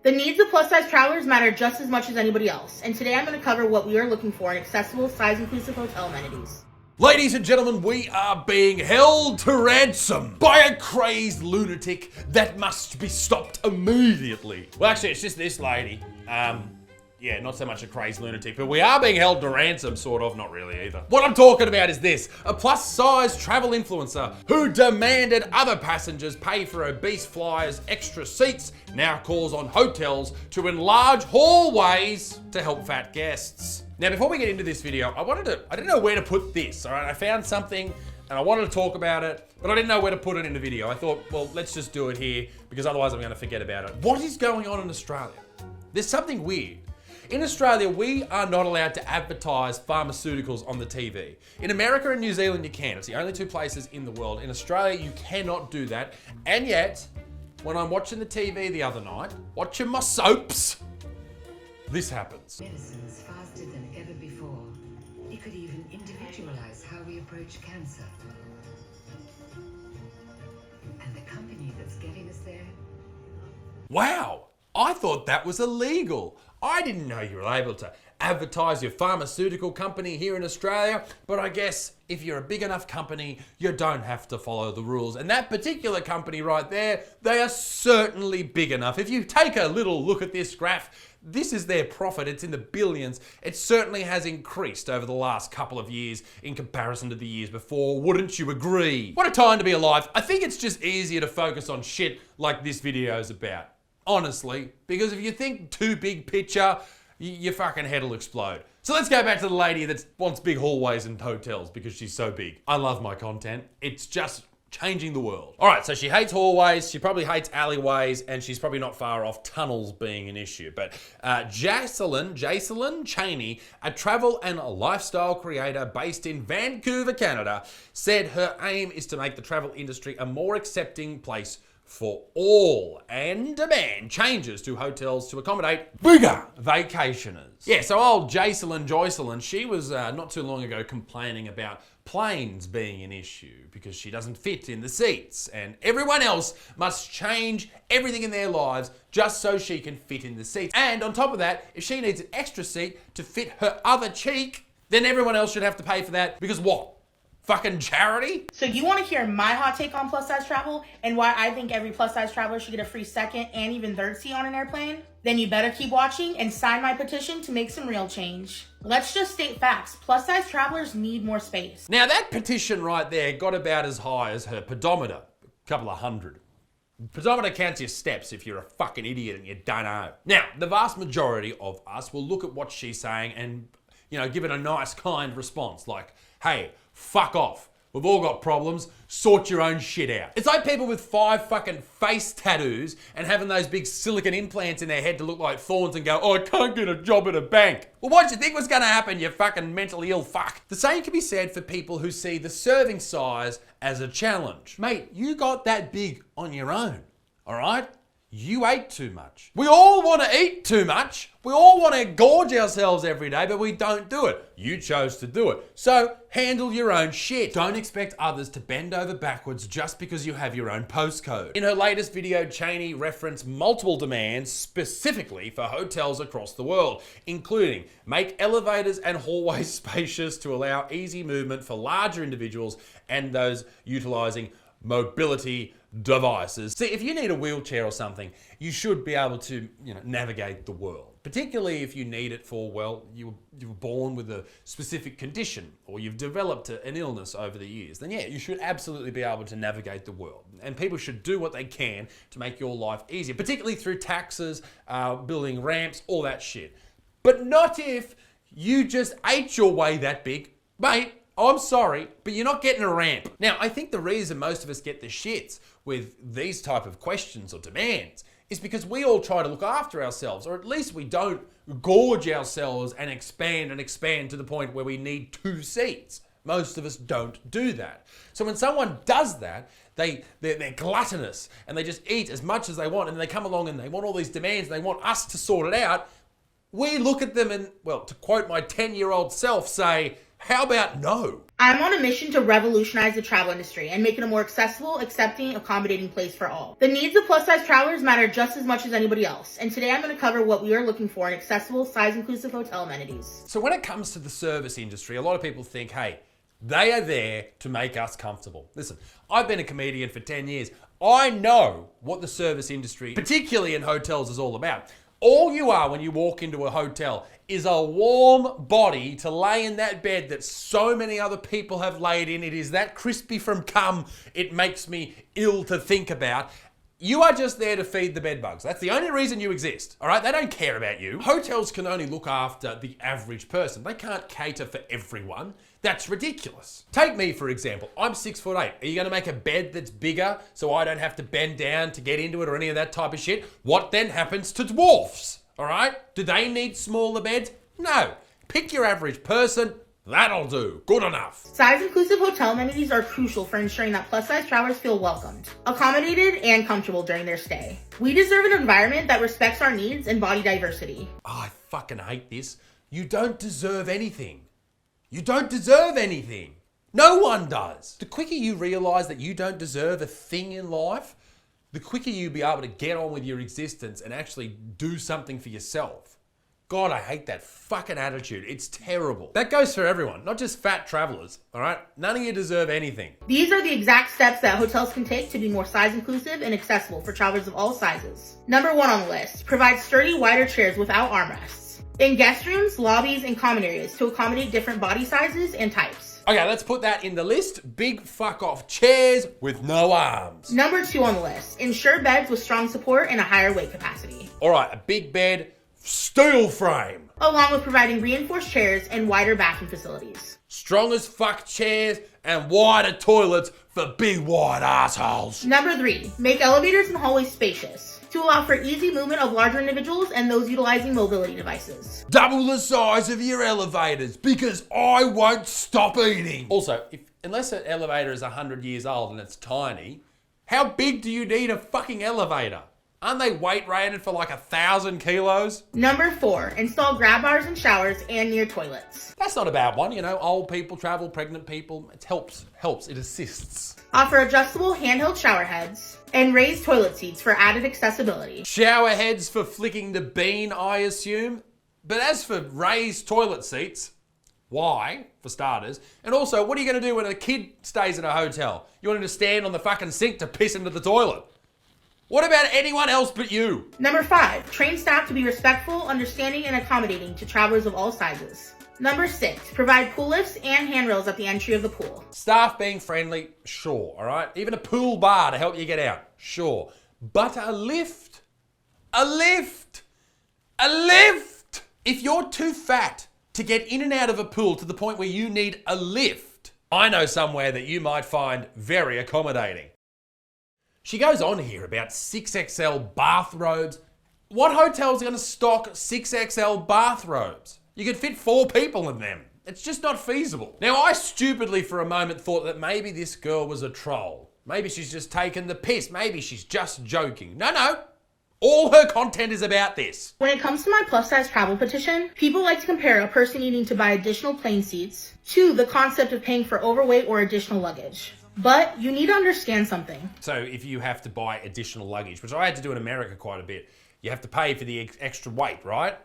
The needs of plus-size travelers matter just as much as anybody else, and today I'm going to cover what we are looking for in accessible, size-inclusive hotel amenities. Ladies and gentlemen, we are being held to ransom by a crazed lunatic that must be stopped immediately. Well, actually, it's just this lady. Yeah, not so much a crazed lunatic, but we are being held to ransom, sort of, not really either. What I'm talking about is this: a plus-size travel influencer who demanded other passengers pay for obese flyers' extra seats now calls on hotels to enlarge hallways to help fat guests. Now, before we get into this video, I didn't know where to put this, all right? I found something and I wanted to talk about it, but I didn't know where to put it in the video. I thought, well, let's just do it here because otherwise I'm gonna forget about it. What is going on in Australia? There's something weird. In Australia, we are not allowed to advertise pharmaceuticals on the TV. In America and New Zealand, you can. It's the only two places in the world. In Australia, you cannot do that. And yet, when I'm watching the TV the other night, watching my soaps, this happens. Medicines faster than ever before. It could even individualize how we approach cancer. And the company that's getting us there? Wow, I thought that was illegal. I didn't know you were able to advertise your pharmaceutical company here in Australia, but I guess if you're a big enough company, you don't have to follow the rules. And that particular company right there, they are certainly big enough. If you take a little look at this graph, this is their profit. It's in the billions. It certainly has increased over the last couple of years in comparison to the years before. Wouldn't you agree? What a time to be alive. I think it's just easier to focus on shit like this video is about. Honestly, because if you think too big picture, your fucking head will explode. So let's go back to the lady that wants big hallways and hotels because she's so big. I love my content. It's just changing the world. All right, so she hates hallways, she probably hates alleyways, and she's probably not far off tunnels being an issue. But Jacelyn Cheney, a travel and a lifestyle creator based in Vancouver, Canada, said her aim is to make the travel industry a more accepting place for all and demand changes to hotels to accommodate bigger vacationers. Yeah, so old Joycelyn, she was not too long ago complaining about planes being an issue because she doesn't fit in the seats and everyone else must change everything in their lives just so she can fit in the seats. And on top of that, if she needs an extra seat to fit her other cheek, then everyone else should have to pay for that because what? Fucking charity? So you want to hear my hot take on plus-size travel and why I think every plus-size traveler should get a free second and even third seat on an airplane? Then you better keep watching and sign my petition to make some real change. Let's just state facts. Plus-size travelers need more space. Now that petition right there got about as high as her pedometer, a couple of hundred. Pedometer counts your steps if you're a fucking idiot and you don't know. Now, the vast majority of us will look at what she's saying and, give it a nice, kind response like, hey, fuck off. We've all got problems. Sort your own shit out. It's like people with 5 fucking face tattoos and having those big silicone implants in their head to look like thorns and go, oh, I can't get a job at a bank. Well, what do you think was gonna happen, you fucking mentally ill fuck? The same can be said for people who see the serving size as a challenge. Mate, you got that big on your own, all right? You ate too much. We all want to eat too much. We all want to gorge ourselves every day, but we don't do it. You chose to do it. So handle your own shit. Don't expect others to bend over backwards just because you have your own postcode. In her latest video, Cheney referenced multiple demands specifically for hotels across the world, including make elevators and hallways spacious to allow easy movement for larger individuals and those utilizing mobility devices. See, if you need a wheelchair or something, you should be able to, navigate the world. Particularly if you need it for, well, you were born with a specific condition or you've developed an illness over the years, then yeah, you should absolutely be able to navigate the world. And people should do what they can to make your life easier, particularly through taxes, building ramps, all that shit. But not if you just ate your way that big, mate. I'm sorry, but you're not getting a ramp. Now, I think the reason most of us get the shits with these type of questions or demands is because we all try to look after ourselves, or at least we don't gorge ourselves and expand to the point where we need 2 seats. Most of us don't do that. So when someone does that, they're gluttonous and they just eat as much as they want, and they come along and they want all these demands and they want us to sort it out. We look at them and, well, to quote my 10-year-old self, say, How about no? I'm on a mission to revolutionize the travel industry and make it a more accessible, accepting, accommodating place for all. The needs of plus-size travelers matter just as much as anybody else, and today I'm going to cover what we are looking for in accessible, size-inclusive hotel amenities. So when it comes to the service industry, a lot of people think, hey, they are there to make us comfortable. Listen, I've been a comedian for 10 years. I know what the service industry, particularly in hotels, is all about. All you are when you walk into a hotel is a warm body to lay in that bed that so many other people have laid in. It is that crispy from cum, it makes me ill to think about. You are just there to feed the bedbugs. That's the only reason you exist, all right? They don't care about you. Hotels can only look after the average person. They can't cater for everyone. That's ridiculous. Take me, for example. I'm 6'8". Are you gonna make a bed that's bigger so I don't have to bend down to get into it or any of that type of shit? What then happens to dwarfs, all right? Do they need smaller beds? No. Pick your average person. That'll do. Good enough. Size-inclusive hotel amenities are crucial for ensuring that plus-size travelers feel welcomed, accommodated, and comfortable during their stay. We deserve an environment that respects our needs and body diversity. Oh, I fucking hate this. You don't deserve anything. You don't deserve anything. No one does. The quicker you realise that you don't deserve a thing in life, the quicker you'll be able to get on with your existence and actually do something for yourself. God, I hate that fucking attitude. It's terrible. That goes for everyone, not just fat travellers, all right? None of you deserve anything. These are the exact steps that hotels can take to be more size-inclusive and accessible for travelers of all sizes. Number 1 on the list, provide sturdy, wider chairs without armrests in guest rooms, lobbies, and common areas to accommodate different body sizes and types. Okay, let's put that in the list. Big fuck off chairs with no arms. Number 2 on the list, ensure beds with strong support and a higher weight capacity. All right, a big bed, steel frame. Along with providing reinforced chairs and wider bathroom facilities. Strong as fuck chairs and wider toilets for big wide assholes. Number 3, make elevators and hallways spacious to allow for easy movement of larger individuals and those utilizing mobility devices. Double the size of your elevators because I won't stop eating. Also, unless an elevator is 100 years old and it's tiny, how big do you need a fucking elevator? Aren't they weight rated for like 1,000 kilos? Number 4, install grab bars in showers and near toilets. That's not a bad one. You know, old people travel, pregnant people. It helps, it assists. Offer adjustable handheld shower heads and raised toilet seats for added accessibility. Shower heads for flicking the bean, I assume. But as for raised toilet seats, why, for starters? And also, what are you going to do when a kid stays in a hotel? You want him to stand on the fucking sink to piss into the toilet? What about anyone else but you? Number 5, train staff to be respectful, understanding, and accommodating to travelers of all sizes. Number 6, provide pool lifts and handrails at the entry of the pool. Staff being friendly, sure, all right? Even a pool bar to help you get out, sure. But a lift. If you're too fat to get in and out of a pool to the point where you need a lift, I know somewhere that you might find very accommodating. She goes on here about 6XL bathrobes. What hotel's going to stock 6XL bathrobes? You could fit 4 people in them. It's just not feasible. Now, I stupidly for a moment thought that maybe this girl was a troll. Maybe she's just taking the piss. Maybe she's just joking. No. All her content is about this. When it comes to my plus-size travel petition, people like to compare a person needing to buy additional plane seats to the concept of paying for overweight or additional luggage. But you need to understand something. So if you have to buy additional luggage, which I had to do in America quite a bit, you have to pay for the extra weight, right?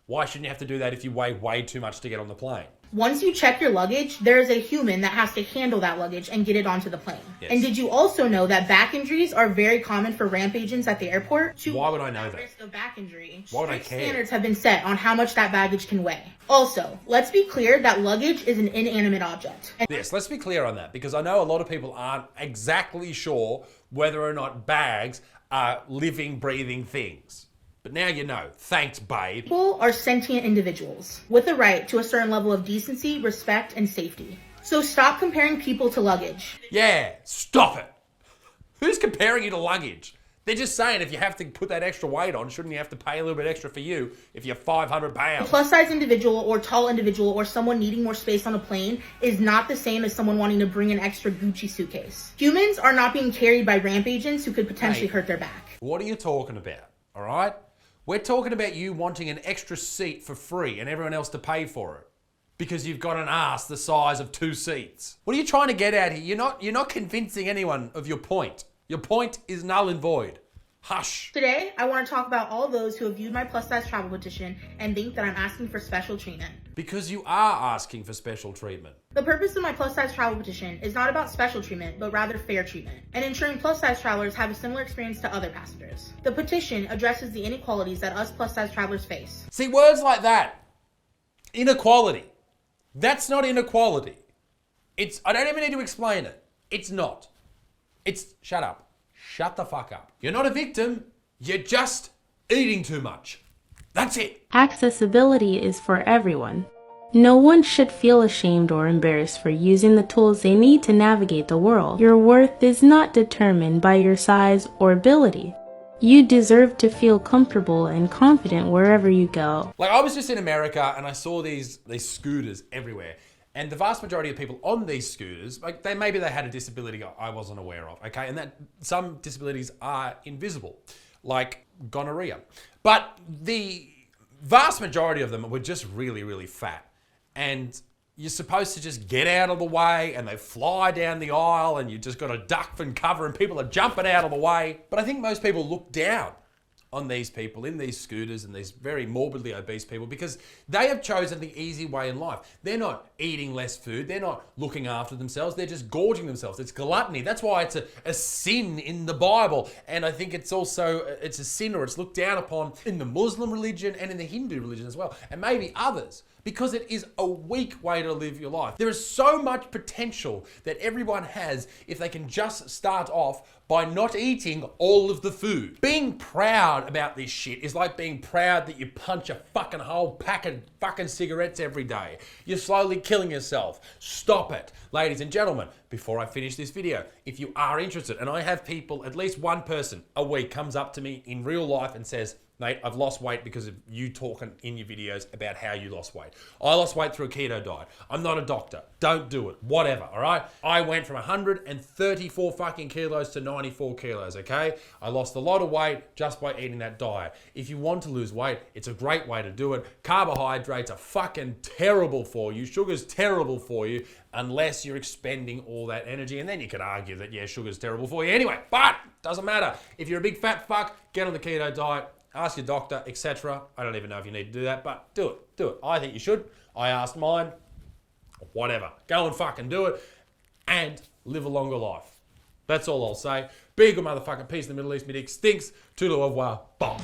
Why shouldn't you have to do that if you weigh way too much to get on the plane? Once you check your luggage, there is a human that has to handle that luggage and get it onto the plane. Yes. And did you also know that back injuries are very common for ramp agents at the airport? Why would I know that? Risk of back injury. Why would I Strict care? Standards have been set on how much that baggage can weigh. Also, let's be clear that luggage is an inanimate object. Yes, let's be clear on that because I know a lot of people aren't exactly sure whether or not bags are living, breathing things. But now you know. Thanks, babe. People are sentient individuals with a right to a certain level of decency, respect, and safety. So stop comparing people to luggage. Yeah, stop it. Who's comparing you to luggage? They're just saying if you have to put that extra weight on, shouldn't you have to pay a little bit extra for you if you're 500 A pounds? plus-size individual or tall individual or someone needing more space on a plane is not the same as someone wanting to bring an extra Gucci suitcase. Humans are not being carried by ramp agents who could potentially hurt their back. What are you talking about, all right? We're talking about you wanting an extra seat for free and everyone else to pay for it. because you've got an ass the size of 2 seats. What are you trying to get at here? You're not convincing anyone of your point. Your point is null and void. Hush. Today, I want to talk about all those who have viewed my plus size travel petition and think that I'm asking for special treatment. Because you are asking for special treatment. The purpose of my plus size travel petition is not about special treatment, but rather fair treatment, and ensuring plus size travelers have a similar experience to other passengers. The petition addresses the inequalities that us plus size travelers face. See, words like that. Inequality. That's not inequality. I don't even need to explain it. It's not. Shut up. Shut the fuck up. You're not a victim. You're just eating too much. That's it. Accessibility is for everyone. No one should feel ashamed or embarrassed for using the tools they need to navigate the world. Your worth is not determined by your size or ability. You deserve to feel comfortable and confident wherever you go. Like, I was just in America and I saw these scooters everywhere. And the vast majority of people on these scooters, like maybe they had a disability I wasn't aware of, okay? And that some disabilities are invisible, like gonorrhea. But the vast majority of them were just really, really fat. And you're supposed to just get out of the way and they fly down the aisle and you just got to duck and cover and people are jumping out of the way. But I think most people look down on these people in these scooters and these very morbidly obese people because they have chosen the easy way in life. They're not eating less food. They're not looking after themselves. They're just gorging themselves. It's gluttony. That's why it's a sin in the Bible. And I think it's a sin, or it's looked down upon in the Muslim religion and in the Hindu religion as well, and maybe others, because it is a weak way to live your life. There is so much potential that everyone has if they can just start off by not eating all of the food. Being proud about this shit is like being proud that you punch a fucking whole pack of fucking cigarettes every day. You're slowly killing yourself. Stop it. Ladies and gentlemen, before I finish this video, if you are interested, and I have people, at least one person a week comes up to me in real life and says, mate, I've lost weight because of you talking in your videos about how you lost weight. I lost weight through a keto diet. I'm not a doctor. Don't do it. Whatever, all right? I went from 134 fucking kilos to 94 kilos, okay? I lost a lot of weight just by eating that diet. If you want to lose weight, it's a great way to do it. Carbohydrates are fucking terrible for you. Sugar's terrible for you unless you're expending all that energy. And then you could argue that, yeah, sugar's terrible for you anyway. But doesn't matter. If you're a big fat fuck, get on the keto diet. Ask your doctor, etc. I don't even know if you need to do that, but do it. Do it. I think you should. I asked mine. Whatever. Go and fucking do it and live a longer life. That's all I'll say. Be a good motherfucker. Peace in the Middle East. Me dick stinks. Toodle au revoir. Bye.